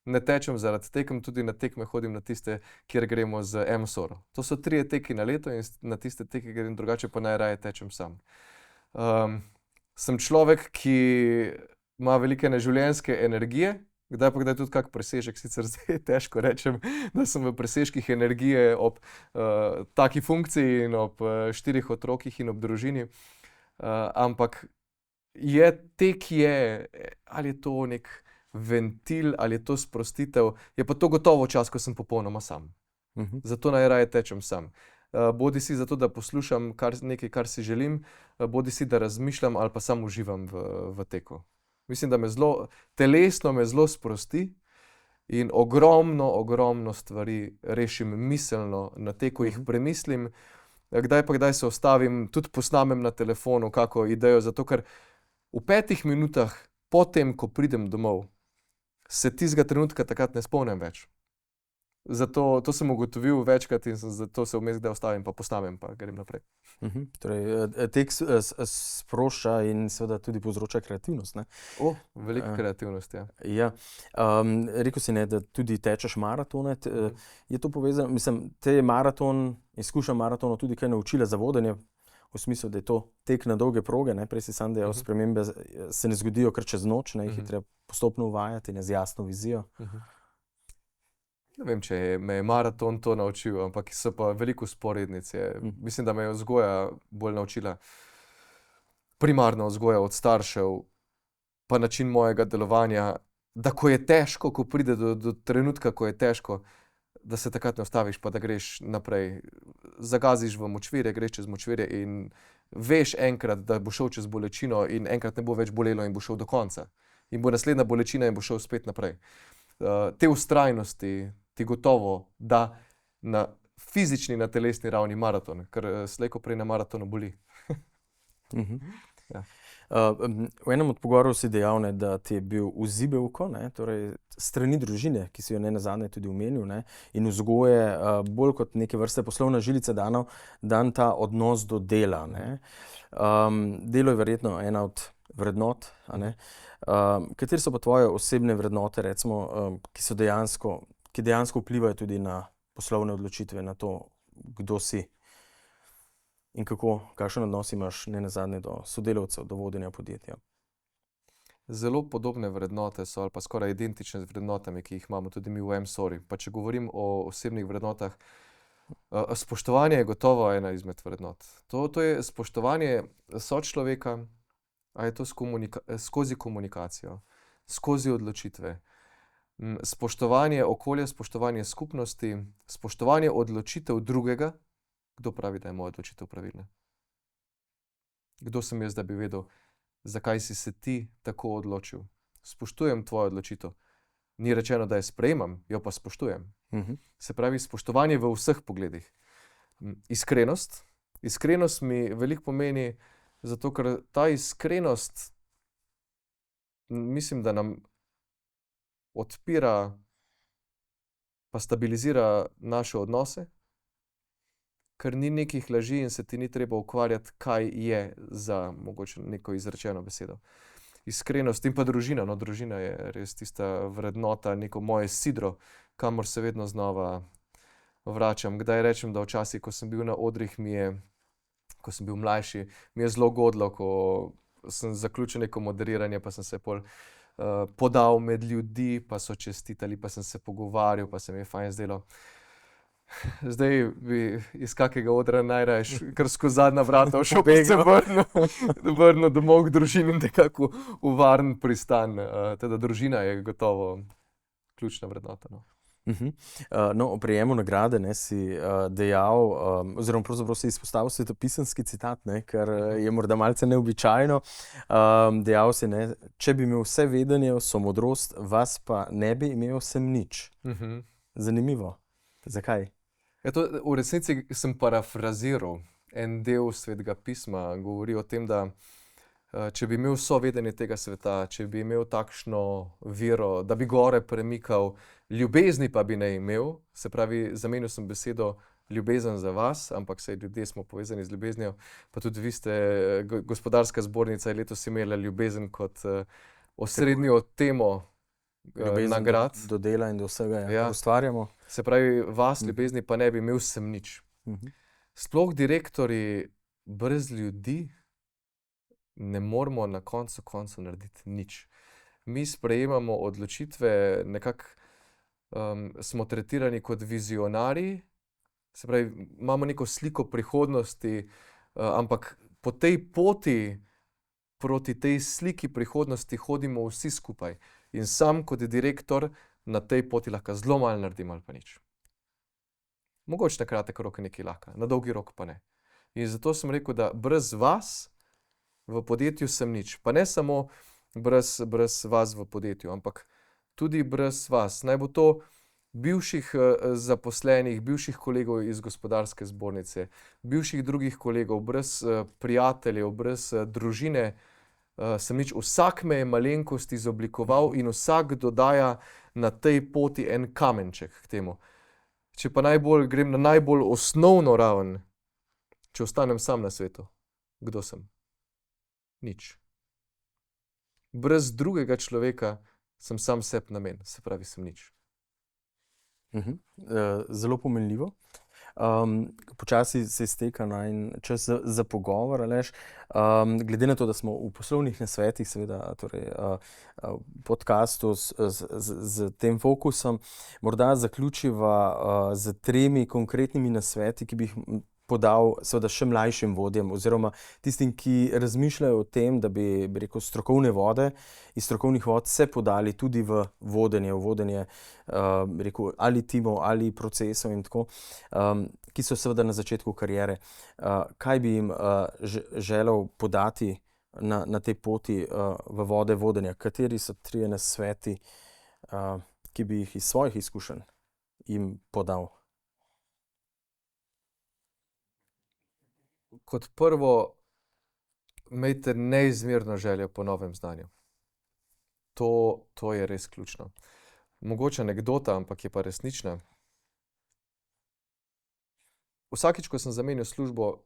Ne tečem zaradi tekem, tudi na tekme hodim na tiste, kjer gremo z MSOR. To so 3 teki na leto in na tiste teke grem drugače, pa najraje tečem sam. Sem človek, ki ima velike neživljenjske energije, kdaj pa kdaj tudi kak presežek, sicer zdaj težko rečem, da sem v presežkih energije ob taki funkciji in ob 4 otrokih in ob družini, ampak tek je, ali je to nek ventil, ali je to sprostitev, je pa to gotovo čas, ko sem popolnoma sam. Zato najraje tečem sam. Bodi si zato, da poslušam nekaj, kar si želim, bodi si, da razmišljam ali pa samo uživam v teku. Mislim, da telesno me zelo sprosti in ogromno stvari rešim miselno na teku, jih premislim. Kdaj se ostavim, tudi posnamem na telefonu kako idejo, zato ker v 5 minutah potem, ko pridem domov, se tistega trenutka takrat ne spomnim več. Zato to sem ugotovil večkrat in zato se vmes kdaj ostavim, pa posnamem, pa grem naprej. Torej, tek sprošča in seveda tudi povzroča kreativnost, ne? Veliko kreativnost, ja. Ja. Rekel si, ne, da tudi tečeš maratone. Je to povezano, mislim, te je izkušnja maratonov tudi kaj naučila za vodenje, v smislu, da je to tek na dolge proge, ne? Prej si sam dejal, spremembe se ne zgodijo kar čez noč, ne? Jih je treba postopno uvajati, ne, z jasno vizijo. Ne vem, če me je maraton to naučil, ampak so pa veliko vzporednic. Mislim, da me je vzgoja bolj naučila, primarna vzgoja od staršev, pa način mojega delovanja, da ko je težko, ko pride do trenutka, ko je težko, da se takrat ne ustaviš, pa da greš naprej. Zagaziš v močvirje, greš čez močvirje in veš enkrat, da bo šel čez bolečino in enkrat ne bo več bolelo in bo šel do konca. In bo naslednja bolečina in bo šel spet naprej. Te vztrajnosti ti gotovo da na fizični, na telesni ravni maraton, ker slej ko prej na maratonu boli. Ja. V enem od pogovorov si dejal, ne, da ti je bil vzibelko, ne, torej strani družine, ki si jo nenazadnje tudi omenil, ne, in vzgoje bolj kot neke vrste poslovna žilica dan ta odnos do dela. Ne. Delo je verjetno ena od vrednot, a ne. Kateri so pa tvoje osebne vrednote, recimo, ki dejansko vplivajo tudi na poslovne odločitve, na to, kdo si in kakšen odnos imaš nenazadnje do sodelavcev, do vodenja podjetja? Zelo podobne vrednote so ali pa skoraj identične z vrednotami, ki jih imamo tudi mi v M-Sori. Pa če govorim o osebnih vrednotah, spoštovanje je gotovo ena izmed vrednot. To je spoštovanje sočloveka, a je to skozi komunikacijo, skozi odločitve. Spoštovanje okolja, spoštovanje skupnosti, spoštovanje odločitev drugega. Kdo pravi, da je moja odločitev pravilna? Kdo sem jaz, da bi vedel, zakaj si se ti tako odločil? Spoštujem tvojo odločitev. Ni rečeno, da jo sprejemam, jo pa spoštujem. Se pravi, spoštovanje v vseh pogledih. Iskrenost. Iskrenost mi veliko pomeni, zato ker ta iskrenost, mislim, da nam odpira pa stabilizira naše odnose, ker ni nekih laži in se ti ni treba ukvarjati, kaj je za mogoče neko izrečeno besedo. Iskrenost in pa družina. No, družina je res tista vrednota, neko moje sidro, kamor se vedno znova vračam. Kdaj rečem, da včasih, ko sem bil na odrih, ko sem bil mlajši, mi je zelo godlo, ko sem zaključil neko moderiranje, pa sem se podal med ljudi, pa so čestitali, pa sem se pogovarjal, pa se mi je fajn zdelo. Zdaj bi iz kakega odra najraje kar skozi zadnja vrata šel, pa se vrnil domov k družini in nekako v varen pristan. Teda družina je gotovo ključna vrednota. No, o prejemu nagrade, ne, si dejal, oziroma pravzaprav si izpostavil svetopisemski citat, ne, kar je morda malce neobičajno. Dejal si, ne, če bi imel vse vedenje, vso modrost, vas pa ne bi imel sem nič. Zanimivo. Zakaj? V resnici sem parafraziral en del Svetega pisma, govori o tem, da če bi imel vso vedenje tega sveta, če bi imel takšno vero, da bi gore premikal, ljubezni pa bi ne imel, se pravi, zamenil sem besedo ljubezen za vas, ampak saj ljudje smo povezani z ljubeznijo, pa tudi vi ste, Gospodarska zbornica je letos imela ljubezen kot osrednjo temo nagrad. Do dela in do vsega, ja, ustvarjamo. Se pravi, vas ljubezni pa ne bi imel sem nič. Sploh direktorji brez ljudi ne moramo na koncu narediti nič. Mi sprejemamo odločitve, nekako smo tretirani kot vizionarji, se pravi, imamo neko sliko prihodnosti, ampak po tej poti, proti tej sliki prihodnosti hodimo vsi skupaj. In sam kot direktor na tej poti lahko zelo malo naredim ali pa nič. Mogoče na kratek rok je nekaj lahko, na dolgi rok pa ne. In zato sem rekel, da brez vas v podjetju sem nič. Pa ne samo brez vas v podjetju, ampak tudi brez vas. Naj bo to bivših zaposlenih, bivših kolegov iz gospodarske zbornice, bivših drugih kolegov, brez prijateljev, brez družine, sem nič. Vsak me je malenkost izoblikoval in vsak dodaja na tej poti en kamenček k temu. Če pa grem na najbolj osnovno raven, če ostanem sam na svetu, kdo sem? Nič. Brez drugega človeka sem sam sebi namen, se pravi, sem nič. Zelo pomenljivo. Počasi se izteka najin čas za pogovor, Aleš. Glede na to, da smo v poslovnih nasvetih, seveda, torej podcastu z tem fokusom, morda zaključiva z 3 konkretnimi nasveti, ki bi jih podal seveda še mlajšim vodjem oziroma tistim, ki razmišljajo o tem, da bi rekel, strokovne vode iz strokovnih vod se podali tudi v vodenje rekel, ali timov ali procesov in tako, ki so seveda na začetku kariere. Kaj bi jim želel podati na tej poti v vode vodenja? Kateri so 3 nasveti, ki bi jih iz svojih izkušenj jim podal? Kot prvo, imejte neizmerno željo po novem znanju. To je res ključno. Mogoče anekdota, ampak je pa resnična. Vsakič, ko sem zamenjal službo,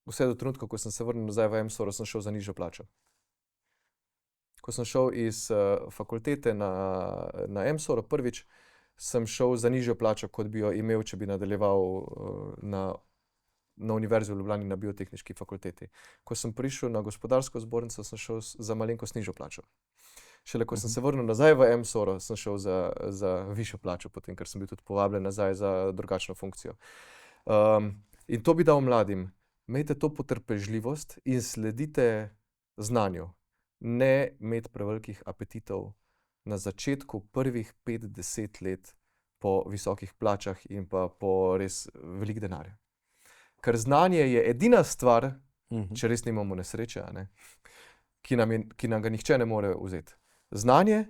vse do trenutka, ko sem se vrnil nazaj v MSOR, sem šel za nižjo plačo. Ko sem šel iz fakultete na MSOR prvič, sem šel za nižjo plačo, kot bi jo imel, če bi nadaljeval na Univerzi v Ljubljani na biotehniški fakulteti. Ko sem prišel na gospodarsko zbornico, sem šel za malenkost nižjo plačo. Šele ko sem se vrnil nazaj v MSOR, sem šel za višjo plačo, potem, ker sem bil tudi povabljen nazaj za drugačno funkcijo. In to bi dal mladim. Imejte to potrpežljivost in sledite znanju. Ne imeti prevelikih apetitov na začetku prvih 5-10 let po visokih plačah in pa po res velik denarja. Ker znanje je edina stvar, če res nimamo nesreče, ki nam ga nihče ne more vzeti. Znanje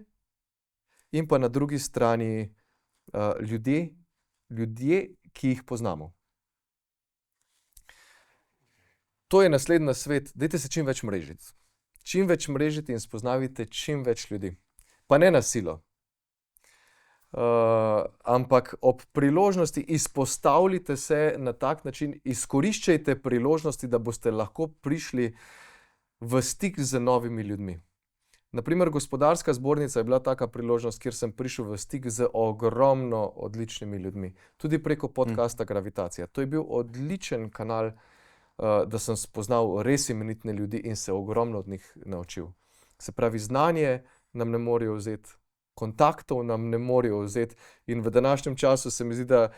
in pa na drugi strani ljudje, ki jih poznamo. To je naslednji svet. Dajte se čim več mrežiti. Čim več mrežiti in spoznavite čim več ljudi. Pa ne na silo. Ampak ob priložnosti izpostavljite se na tak način, izkoriščajte priložnosti, da boste lahko prišli v stik z novimi ljudmi. Naprimer, gospodarska zbornica je bila taka priložnost, kjer sem prišel v stik z ogromno odličnimi ljudmi. Tudi preko podcasta Gravitacija. To je bil odličen kanal, da sem spoznal res imenitne ljudi in se ogromno od njih naučil. Se pravi, znanje nam ne morejo vzeti, kontaktov nam ne morejo vzeti in v današnjem času se mi zdi, da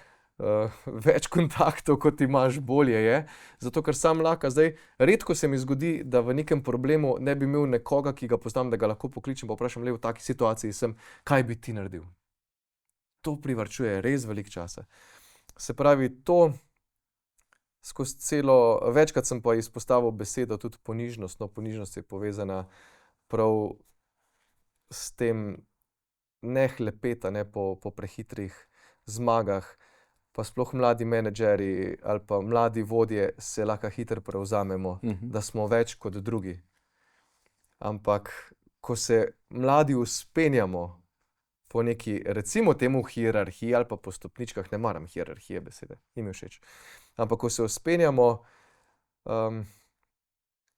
več kontaktov, kot imaš, bolje je. Zato, ker sam lahko zdaj, redko se mi zgodi, da v nekem problemu ne bi imel nekoga, ki ga poznam, da ga lahko pokličem, pa vprašam, v taki situaciji sem, kaj bi ti naredil? To privarčuje res veliko časa. Se pravi, to skozi celo, večkrat sem pa izpostavil besedo tudi ponižnost. No, ponižnost je povezana prav s tem, ne hlepeta, ne po prehitrih zmagah, pa sploh mladi menedžerji ali pa mladi vodje se lahko hitro prevzamemo, da smo več kot drugi. Ampak, ko se mladi vzpenjamo po neki, recimo temu hierarhiji ali pa po stopničkah, ne maram hierarhije besede, ni mi všeč. Ampak, ko se vzpenjamo,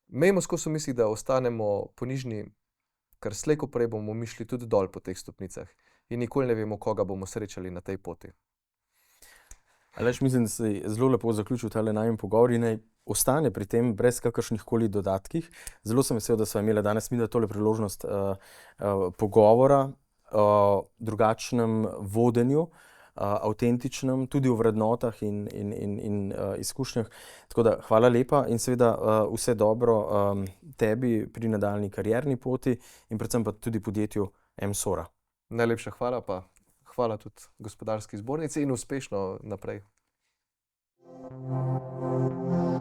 imejmo skozi v mislih, da ostanemo ponižni, ker slej ko prej bomo mi šli tudi dol po teh stopnicah in nikoli ne vemo, koga bomo srečali na tej poti. Aleš, mislim, da si zelo lepo zaključil tale najin pogovor in naj ostane pri tem brez kakršnih koli dodatkih. Zelo sem vesel, da sva imela danes midva tole priložnost pogovora o drugačnem vodenju, avtentičnem, tudi o vrednotah in izkušnjah. Tako da hvala lepa in seveda vse dobro tebi pri nadaljnji karierni poti in predvsem pa tudi podjetju MSOR-a. Najlepša hvala, pa hvala tudi gospodarski zbornici in uspešno naprej. Hvala.